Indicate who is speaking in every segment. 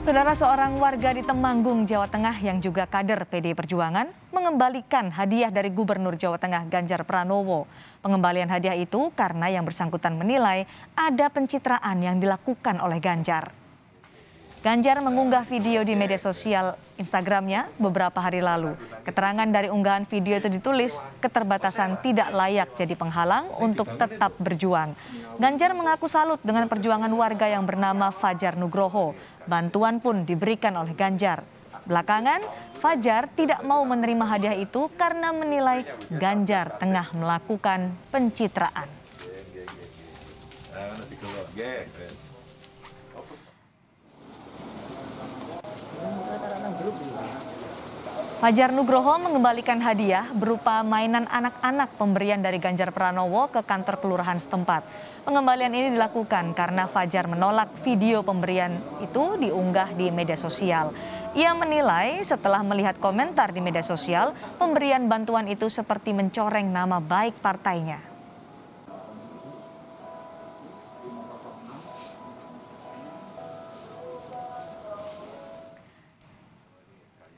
Speaker 1: Saudara, seorang warga di Temanggung, Jawa Tengah yang juga kader PDI Perjuangan mengembalikan hadiah dari Gubernur Jawa Tengah Ganjar Pranowo. Pengembalian hadiah itu karena yang bersangkutan menilai ada pencitraan yang dilakukan oleh Ganjar. Ganjar mengunggah video di media sosial Instagramnya beberapa hari lalu. Keterangan dari unggahan video itu ditulis, keterbatasan tidak layak jadi penghalang untuk tetap berjuang. Ganjar mengaku salut dengan perjuangan warga yang bernama Fajar Nugroho. Bantuan pun diberikan oleh Ganjar. Belakangan, Fajar tidak mau menerima hadiah itu karena menilai Ganjar tengah melakukan pencitraan. Fajar Nugroho mengembalikan hadiah berupa mainan anak-anak pemberian dari Ganjar Pranowo ke kantor kelurahan setempat. Pengembalian ini dilakukan karena Fajar menolak video pemberian itu diunggah di media sosial. Ia menilai setelah melihat komentar di media sosial, pemberian bantuan itu seperti mencoreng nama baik partainya.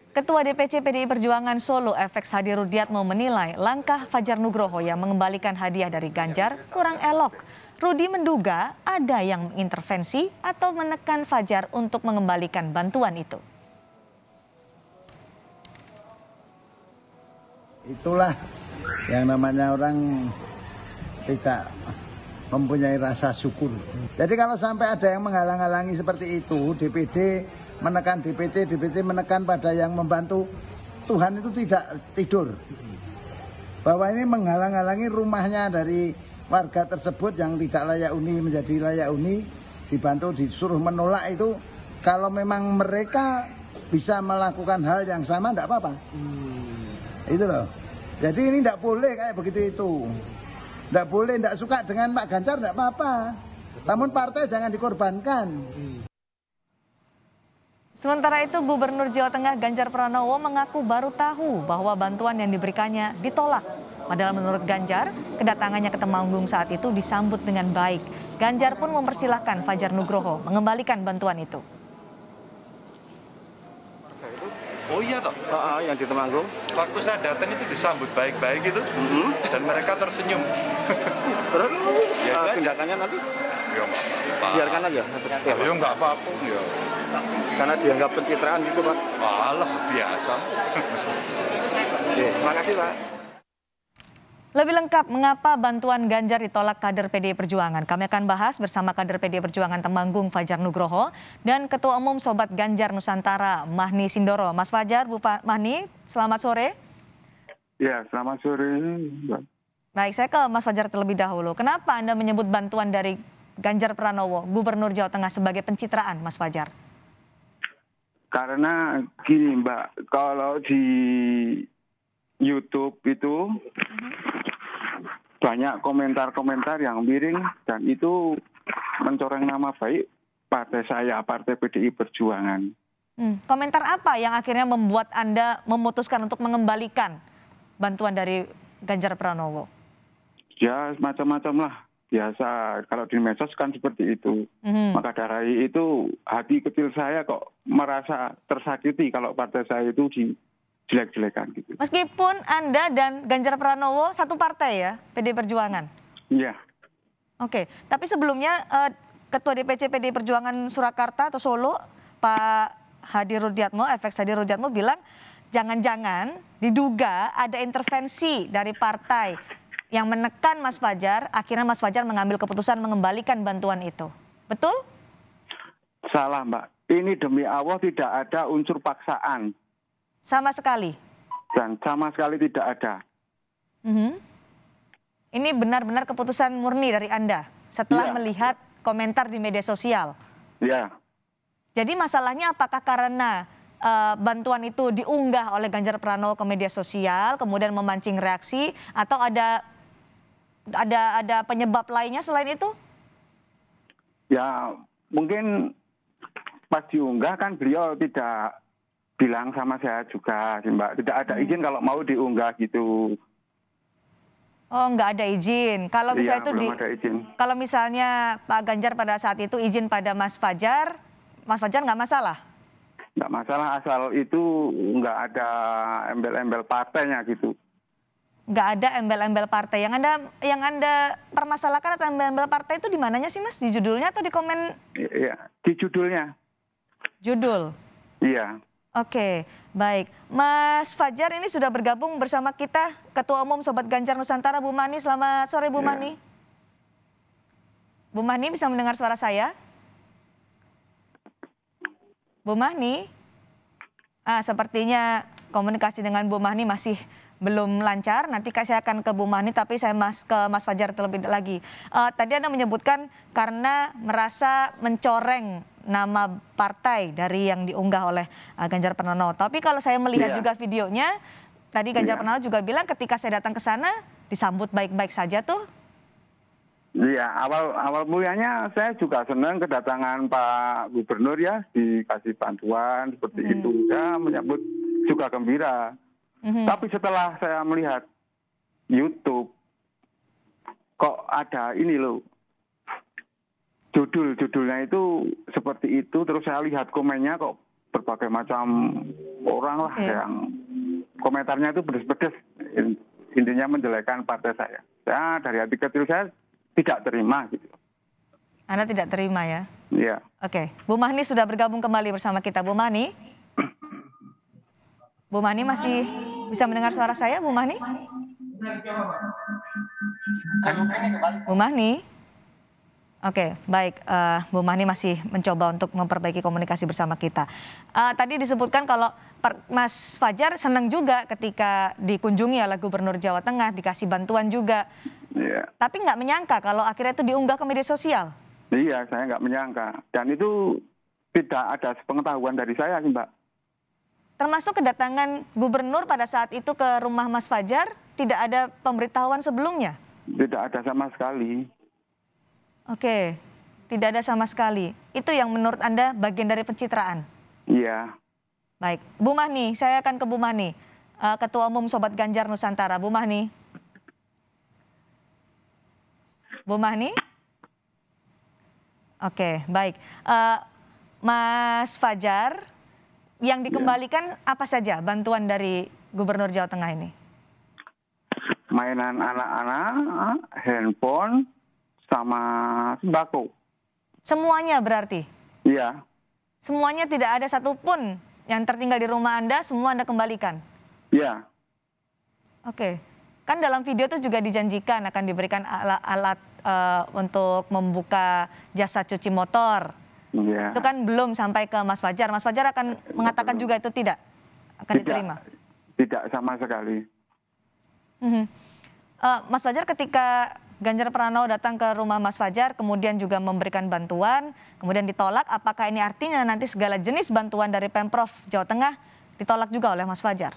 Speaker 1: Ketua DPC PDI Perjuangan Solo FX Hadi Rudiatmo menilai langkah Fajar Nugroho yang mengembalikan hadiah dari Ganjar kurang elok. Rudi menduga ada yang mengintervensi atau menekan Fajar untuk mengembalikan bantuan itu.
Speaker 2: Itulah yang namanya orang tidak mempunyai rasa syukur. Jadi kalau sampai ada yang menghalang-halangi seperti itu, DPD menekan DPC menekan pada yang membantu, Tuhan itu tidak tidur. Bahwa ini menghalang-halangi rumahnya dari warga tersebut yang tidak layak huni menjadi layak huni, dibantu disuruh menolak itu, kalau memang mereka bisa melakukan hal yang sama tidak apa-apa. Itu loh. Jadi ini tidak boleh kayak begitu itu. Tidak boleh, tidak suka dengan Pak Ganjar tidak apa-apa. Namun partai jangan dikorbankan.
Speaker 1: Sementara itu, Gubernur Jawa Tengah Ganjar Pranowo mengaku baru tahu bahwa bantuan yang diberikannya ditolak. Padahal menurut Ganjar, kedatangannya ke Temanggung saat itu disambut dengan baik. Ganjar pun mempersilahkan Fajar Nugroho mengembalikan bantuan itu.
Speaker 3: Oh iya toh?
Speaker 4: Yang di Temanggung.
Speaker 3: Waktu saya datang itu disambut baik-baik gitu, dan mereka tersenyum.
Speaker 4: Terus
Speaker 3: Ya,
Speaker 4: tindakannya nanti
Speaker 3: Ya nggak apa-apa.
Speaker 4: biarkan aja.
Speaker 3: Ya nggak apa-apa. Ya.
Speaker 4: Karena dianggap pencitraan gitu, Pak.
Speaker 3: Alah, biasa.
Speaker 4: Oke, terima kasih, Pak.
Speaker 1: Lebih lengkap mengapa bantuan Ganjar ditolak kader PDI Perjuangan. Kami akan bahas bersama kader PDI Perjuangan Temanggung Fajar Nugroho dan Ketua Umum Sobat Ganjar Nusantara Mahni Sindoro. Mas Fajar, Bu Mahni, selamat sore.
Speaker 5: Ya, selamat sore, Mbak.
Speaker 1: Baik, saya ke Mas Fajar terlebih dahulu. Kenapa Anda menyebut bantuan dari Ganjar Pranowo, Gubernur Jawa Tengah sebagai pencitraan, Mas Fajar?
Speaker 5: Karena gini, Mbak, kalau di YouTube itu banyak komentar-komentar yang miring dan itu mencoreng nama baik partai saya, Partai PDI Perjuangan.
Speaker 1: Komentar apa yang akhirnya membuat Anda memutuskan untuk mengembalikan bantuan dari Ganjar Pranowo?
Speaker 5: Ya, macam-macam lah. Biasa, kalau di medsos kan seperti itu. Maka dari itu, hati kecil saya kok merasa tersakiti kalau partai saya itu jelek-jelekan gitu.
Speaker 1: Meskipun Anda dan Ganjar Pranowo satu partai ya, PDI Perjuangan?
Speaker 5: Iya.
Speaker 1: Oke, tapi sebelumnya Ketua DPC PDI Perjuangan Surakarta atau Solo, Pak Hadi Rudiatmo, FX Hadi Rudiatmo bilang jangan-jangan diduga ada intervensi dari partai yang menekan Mas Fajar, akhirnya Mas Fajar mengambil keputusan mengembalikan bantuan itu. Betul?
Speaker 5: Salah, Mbak. Ini demi Allah tidak ada unsur paksaan.
Speaker 1: Sama sekali?
Speaker 5: Dan sama sekali tidak ada.
Speaker 1: Ini benar-benar keputusan murni dari Anda setelah melihat komentar di media sosial?
Speaker 5: Ya.
Speaker 1: Jadi masalahnya apakah karena bantuan itu diunggah oleh Ganjar Pranowo ke media sosial, kemudian memancing reaksi, atau ada penyebab lainnya selain itu?
Speaker 5: Ya, mungkin pas diunggah kan beliau tidak bilang sama saya juga, Mbak. Tidak ada izin kalau mau diunggah gitu.
Speaker 1: Oh, nggak ada izin. Kalau misalnya itu
Speaker 5: belum ada izin.
Speaker 1: Kalau misalnya Pak Ganjar pada saat itu izin pada Mas Fajar nggak masalah?
Speaker 5: Nggak masalah asal itu nggak ada embel-embel partainya gitu.
Speaker 1: Nggak ada embel-embel partai. Yang anda permasalahkan atau embel-embel partai itu di mananya sih Mas? Di judulnya atau di komen?
Speaker 5: Iya, di judulnya.
Speaker 1: Judul.
Speaker 5: Iya.
Speaker 1: Oke, baik. Mas Fajar ini sudah bergabung bersama kita, Ketua Umum Sobat Ganjar Nusantara, Bu Mani. Selamat sore, Bu Mani. Bu Mani bisa mendengar suara saya? Bu Mani? Sepertinya komunikasi dengan Bu Mani masih belum lancar. Nanti saya akan ke Bu Mani, tapi saya ke Mas Fajar terlebih lagi. Tadi Anda menyebutkan karena merasa mencoreng nama partai dari yang diunggah oleh Ganjar Pranowo. Tapi kalau saya melihat juga videonya, tadi Ganjar Pranowo juga bilang ketika saya datang ke sana disambut baik-baik saja tuh.
Speaker 5: Iya, awal mulanya saya juga senang kedatangan Pak Gubernur ya, dikasih bantuan seperti itu. Saya menyambut juga gembira. Tapi setelah saya melihat YouTube, kok ada ini loh, judulnya itu seperti itu. Terus saya lihat komennya kok berbagai macam orang lah yang komentarnya itu pedes-pedes. Intinya menjelekkan partai saya. Saya dari hati kecil saya tidak terima gitu.
Speaker 1: Anda tidak terima ya?
Speaker 5: Iya.
Speaker 1: Oke, Bu Mahni sudah bergabung kembali bersama kita. Bu Mahni? Bu Mahni masih bisa mendengar suara saya, Bu Mahni? Bu Mahni? Oke, baik. Bu Mahni masih mencoba untuk memperbaiki komunikasi bersama kita. Tadi disebutkan kalau Mas Fajar senang juga ketika dikunjungi oleh Gubernur Jawa Tengah, dikasih bantuan juga.
Speaker 5: Iya.
Speaker 1: Tapi nggak menyangka kalau akhirnya itu diunggah ke media sosial.
Speaker 5: Iya, saya nggak menyangka. Dan itu tidak ada sepengetahuan dari saya sih, Mbak.
Speaker 1: Termasuk kedatangan Gubernur pada saat itu ke rumah Mas Fajar, tidak ada pemberitahuan sebelumnya?
Speaker 5: Tidak ada sama sekali.
Speaker 1: Oke, tidak ada sama sekali. Itu yang menurut Anda bagian dari pencitraan?
Speaker 5: Iya.
Speaker 1: Baik, Bu Mahni, saya akan ke Bu Mahni, Ketua Umum Sobat Ganjar Nusantara. Bu Mahni? Bu Mahni? Oke, baik. Mas Fajar, yang dikembalikan apa saja bantuan dari Gubernur Jawa Tengah ini?
Speaker 5: Mainan anak-anak, handphone, sama sembako.
Speaker 1: Semuanya berarti?
Speaker 5: Iya.
Speaker 1: Semuanya, tidak ada satupun yang tertinggal di rumah Anda, semua Anda kembalikan?
Speaker 5: Iya.
Speaker 1: Oke. Kan dalam video itu juga dijanjikan akan diberikan alat untuk membuka jasa cuci motor.
Speaker 5: Iya.
Speaker 1: Itu kan belum sampai ke Mas Fajar. Mas Fajar akan mengatakan juga itu tidak akan diterima?
Speaker 5: Tidak sama sekali.
Speaker 1: Mas Fajar, ketika Ganjar Pranowo datang ke rumah Mas Fajar, kemudian juga memberikan bantuan, kemudian ditolak, apakah ini artinya nanti segala jenis bantuan dari Pemprov Jawa Tengah ditolak juga oleh Mas Fajar?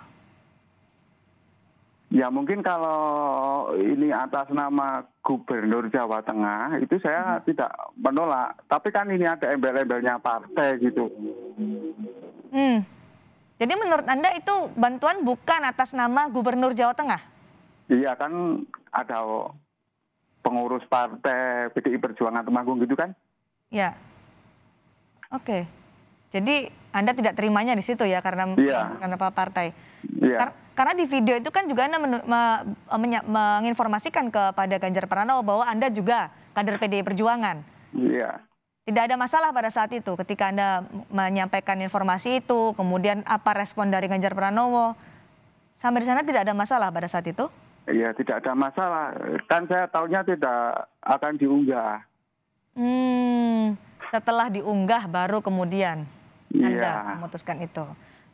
Speaker 5: Ya mungkin kalau ini atas nama Gubernur Jawa Tengah itu saya tidak menolak. Tapi kan ini ada embel-embelnya partai gitu.
Speaker 1: Jadi menurut Anda itu bantuan bukan atas nama Gubernur Jawa Tengah?
Speaker 5: Iya kan ada pengurus partai PDI Perjuangan Temanggung gitu kan?
Speaker 1: Ya. Oke. Jadi Anda tidak terimanya di situ ya karena partai.
Speaker 5: Iya.
Speaker 1: Karena di video itu kan juga Anda menginformasikan kepada Ganjar Pranowo bahwa Anda juga kader PDI Perjuangan.
Speaker 5: Iya.
Speaker 1: Tidak ada masalah pada saat itu ketika Anda menyampaikan informasi itu, kemudian apa respon dari Ganjar Pranowo? Sampai di sana tidak ada masalah pada saat itu?
Speaker 5: Iya, tidak ada masalah. Kan saya tahunya tidak akan diunggah.
Speaker 1: Setelah diunggah baru kemudian Anda memutuskan itu.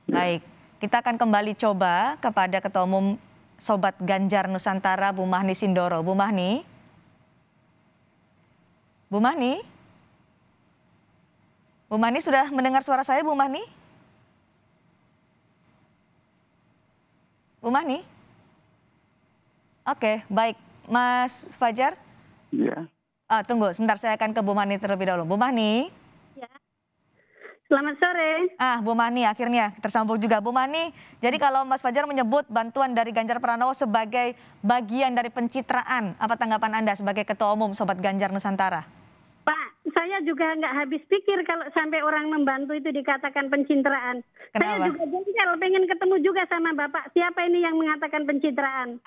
Speaker 1: Baik, kita akan kembali coba kepada Ketua Umum Sobat Ganjar Nusantara, Bu Mahni Sindoro. Bu Mahni? Bu Mahni? Bu Mahni sudah mendengar suara saya, Bu Mahni? Bu Mahni? Oke, baik. Mas Fajar?
Speaker 5: Iya.
Speaker 1: Tunggu, sebentar saya akan ke Bu Mahni terlebih dahulu. Bu Mahni?
Speaker 6: Ya. Selamat sore.
Speaker 1: Bu Mahni akhirnya tersambung juga. Bu Mahni, jadi kalau Mas Fajar menyebut bantuan dari Ganjar Pranowo sebagai bagian dari pencitraan, apa tanggapan Anda sebagai Ketua Umum Sobat Ganjar Nusantara?
Speaker 6: Pak, saya saya juga nggak habis pikir kalau sampai orang membantu itu dikatakan pencitraan.
Speaker 1: Kenapa?
Speaker 6: Saya juga jengkel, pengen ketemu juga sama Bapak. Siapa ini yang mengatakan pencitraan?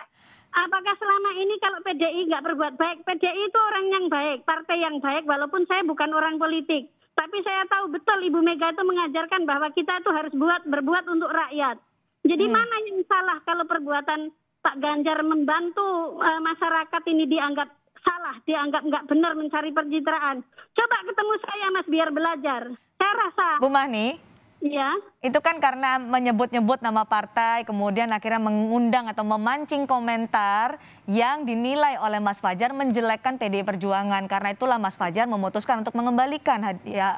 Speaker 6: Apakah selama ini kalau PDI nggak berbuat baik? PDI itu orang yang baik, partai yang baik, walaupun saya bukan orang politik. Tapi saya tahu betul Ibu Mega itu mengajarkan bahwa kita itu harus berbuat untuk rakyat. Jadi mana yang salah kalau perbuatan Pak Ganjar membantu masyarakat ini dianggap salah, dianggap nggak benar mencari pencitraan. Coba ketemu saya Mas biar belajar. Saya rasa.
Speaker 1: Bu Mahni,
Speaker 6: Iya.
Speaker 1: itu kan karena menyebut-nyebut nama partai, kemudian akhirnya mengundang atau memancing komentar yang dinilai oleh Mas Fajar menjelekkan PDI Perjuangan. Karena itulah Mas Fajar memutuskan untuk mengembalikan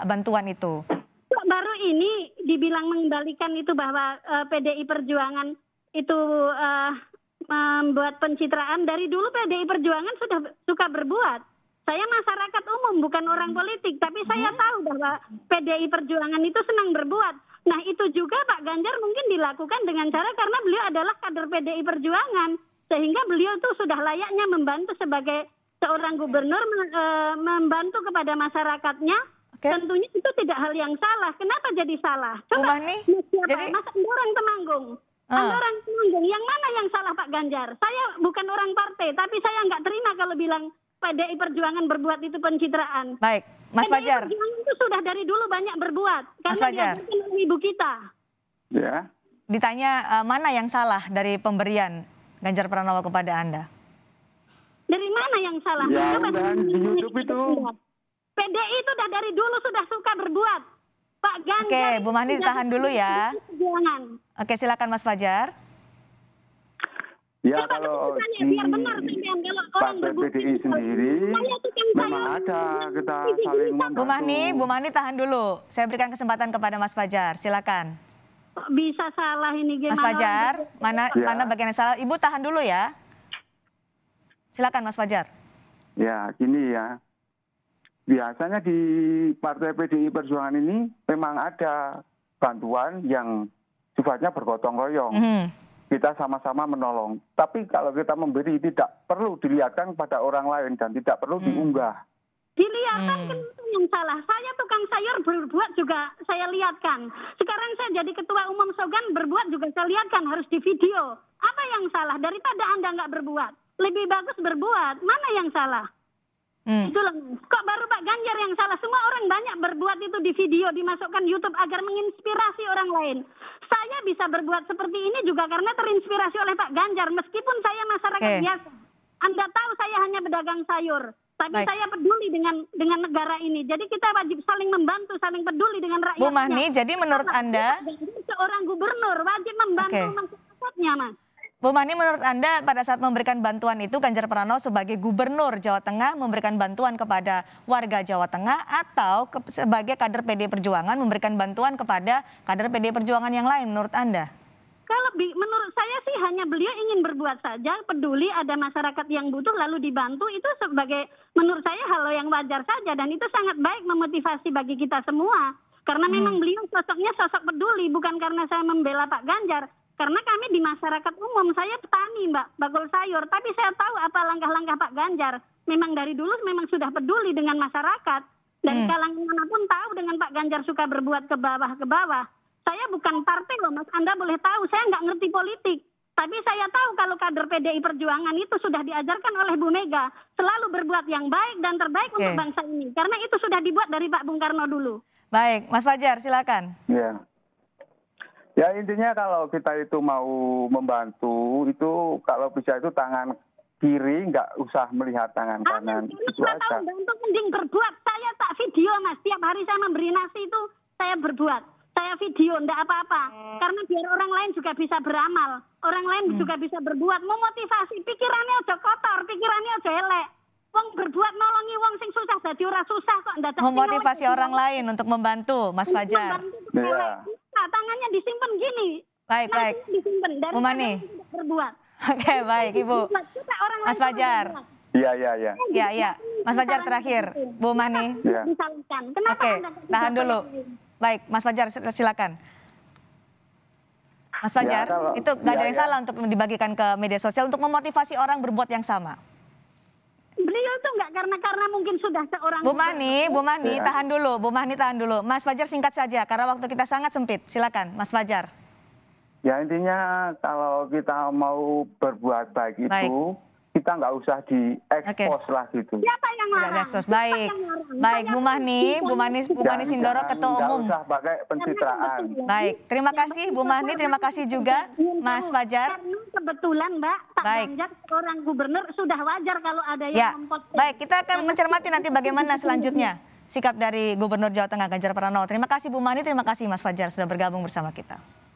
Speaker 1: bantuan itu.
Speaker 6: Kok baru ini dibilang mengembalikan itu bahwa PDI Perjuangan itu membuat pencitraan. Dari dulu PDI Perjuangan sudah suka berbuat. Saya masyarakat umum, bukan orang politik, tapi saya tahu bahwa PDI Perjuangan itu senang berbuat. Nah itu juga Pak Ganjar mungkin dilakukan dengan cara karena beliau adalah kader PDI Perjuangan. Sehingga beliau itu sudah layaknya membantu sebagai seorang gubernur, membantu kepada masyarakatnya. Tentunya itu tidak hal yang salah. Kenapa jadi salah?
Speaker 1: Bu Mahni,
Speaker 6: jadi Mas Andorang Temanggung. Andorang Temanggung, yang mana yang salah Pak Ganjar? Saya bukan orang partai, tapi saya nggak terima kalau bilang PDI Perjuangan berbuat itu pencitraan.
Speaker 1: Baik, Mas Fajar.
Speaker 6: PDI Perjuangan itu sudah dari dulu banyak berbuat.
Speaker 1: Mas
Speaker 6: Karena
Speaker 1: Fajar,
Speaker 6: diajarkan oleh ibu kita.
Speaker 5: Ya.
Speaker 1: ditanya mana yang salah dari pemberian Ganjar Pranowo kepada Anda?
Speaker 6: Dari mana yang salah?
Speaker 5: Ya,
Speaker 6: Coba
Speaker 5: udah di YouTube itu.
Speaker 6: PDI itu sudah dari dulu sudah suka berbuat. Pak Ganjar.
Speaker 1: Oke, Bu Mahni ditahan dulu ya.
Speaker 6: Perjuangan.
Speaker 1: Oke, silakan Mas Fajar.
Speaker 5: Ya
Speaker 6: Coba
Speaker 5: kalau
Speaker 6: tanya,
Speaker 5: di
Speaker 6: biar benar sampean, kalau orang
Speaker 5: partai
Speaker 6: berbuat
Speaker 5: PDI
Speaker 6: itu,
Speaker 5: sendiri
Speaker 6: saya tukang
Speaker 5: memang
Speaker 6: sayur.
Speaker 5: ada kita saling membantu.
Speaker 1: Bu Mahni tahan dulu. Saya berikan kesempatan kepada Mas Fajar. Silakan.
Speaker 6: Kok bisa salah ini gimana?
Speaker 1: Mas Fajar,
Speaker 6: orang
Speaker 5: Ya.
Speaker 1: mana bagian yang salah? Ibu tahan dulu ya. Silakan Mas Fajar.
Speaker 5: Ya gini ya, biasanya di partai PDI Perjuangan ini memang ada bantuan yang sifatnya bergotong royong. Kita sama-sama menolong. Tapi kalau kita memberi tidak perlu dilihatkan pada orang lain dan tidak perlu diunggah.
Speaker 6: Dilihatkan kenapa yang salah? Saya tukang sayur berbuat juga saya lihatkan. Sekarang saya jadi ketua umum Sogan berbuat juga saya lihatkan harus di video. Apa yang salah? Daripada Anda nggak berbuat, lebih bagus berbuat. Mana yang salah? Itulah. Kok baru Pak Ganjar yang salah? Semua orang banyak berbuat itu di video, dimasukkan YouTube agar menginspirasi orang lain. Saya bisa berbuat seperti ini juga karena terinspirasi oleh Pak Ganjar. Meskipun saya masyarakat biasa. Anda tahu saya hanya pedagang sayur. Tapi saya peduli dengan negara ini. Jadi kita wajib saling membantu, saling peduli dengan rakyatnya.
Speaker 1: Bu Mahni, jadi menurut Anda...
Speaker 6: Seorang gubernur wajib membantu masyarakatnya, Mas.
Speaker 1: Bu Mahni, menurut Anda pada saat memberikan bantuan itu Ganjar Pranowo sebagai gubernur Jawa Tengah memberikan bantuan kepada warga Jawa Tengah atau sebagai kader PDI Perjuangan memberikan bantuan kepada kader PDI Perjuangan yang lain menurut Anda?
Speaker 6: Kalau menurut saya sih hanya beliau ingin berbuat saja, peduli ada masyarakat yang butuh lalu dibantu, itu sebagai menurut saya hal yang wajar saja dan itu sangat baik memotivasi bagi kita semua. Karena memang beliau sosoknya sosok peduli, bukan karena saya membela Pak Ganjar. Karena kami di masyarakat umum, saya petani Mbak, bakul sayur, tapi saya tahu apa langkah-langkah Pak Ganjar. Memang dari dulu memang sudah peduli dengan masyarakat. Dari kalangan manapun tahu dengan Pak Ganjar suka berbuat ke bawah. Saya bukan partai loh Mas, Anda boleh tahu, saya nggak ngerti politik. Tapi saya tahu kalau kader PDI Perjuangan itu sudah diajarkan oleh Bu Mega. Selalu berbuat yang baik dan terbaik untuk bangsa ini. Karena itu sudah dibuat dari Pak Bung Karno dulu.
Speaker 1: Baik, Mas Fajar silakan.
Speaker 5: Ya intinya kalau kita itu mau membantu, itu kalau bisa itu tangan kiri nggak usah melihat tangan kanan. Itu aja.
Speaker 6: Tahu bantu mending berbuat. Saya tak video Mas, tiap hari saya memberi nasi itu saya berbuat. Saya video, enggak apa-apa. Karena biar orang lain juga bisa beramal. Orang lain juga bisa berbuat. Memotivasi. Pikirannya aja kotor, pikirannya aja elek. Wong berbuat nolongi wong sing susah, jadi ora susah kok.
Speaker 1: Memotivasi orang lain untuk membantu, Mas Fajar.
Speaker 6: Nah, tangannya disimpan gini.
Speaker 1: Baik.
Speaker 6: Disimpan.
Speaker 1: Bu Mahni.
Speaker 6: Berbuat.
Speaker 1: Oke, baik Ibu. Mas Fajar. Iya. Mas Fajar terakhir. Bu Mahni. Oke, tahan dulu. Baik, Mas Fajar silakan. Mas Fajar, itu nggak ada yang salah untuk dibagikan ke media sosial untuk memotivasi orang berbuat yang sama.
Speaker 6: Beliau tuh nggak karena mungkin sudah seorang.
Speaker 1: Bu Mahni, tahan dulu. Mas Fajar singkat saja karena waktu kita sangat sempit. Silakan, Mas Fajar.
Speaker 5: Ya intinya kalau kita mau berbuat baik itu kita nggak usah diekspos lah gitu.
Speaker 6: Siapa yang larang?
Speaker 1: Baik, Bu Mahni Sindoro, Ketua Umum.
Speaker 5: Nggak usah pakai pencitraan.
Speaker 1: Baik, terima kasih Bu Mahni, terima kasih juga Mas Fajar.
Speaker 6: Karena kebetulan Mbak, Pak Ganjar seorang gubernur sudah wajar kalau ada yang memposting.
Speaker 1: Baik, kita akan mencermati nanti bagaimana selanjutnya sikap dari Gubernur Jawa Tengah Ganjar Pranowo. Terima kasih Bu Mahni, terima kasih Mas Fajar sudah bergabung bersama kita.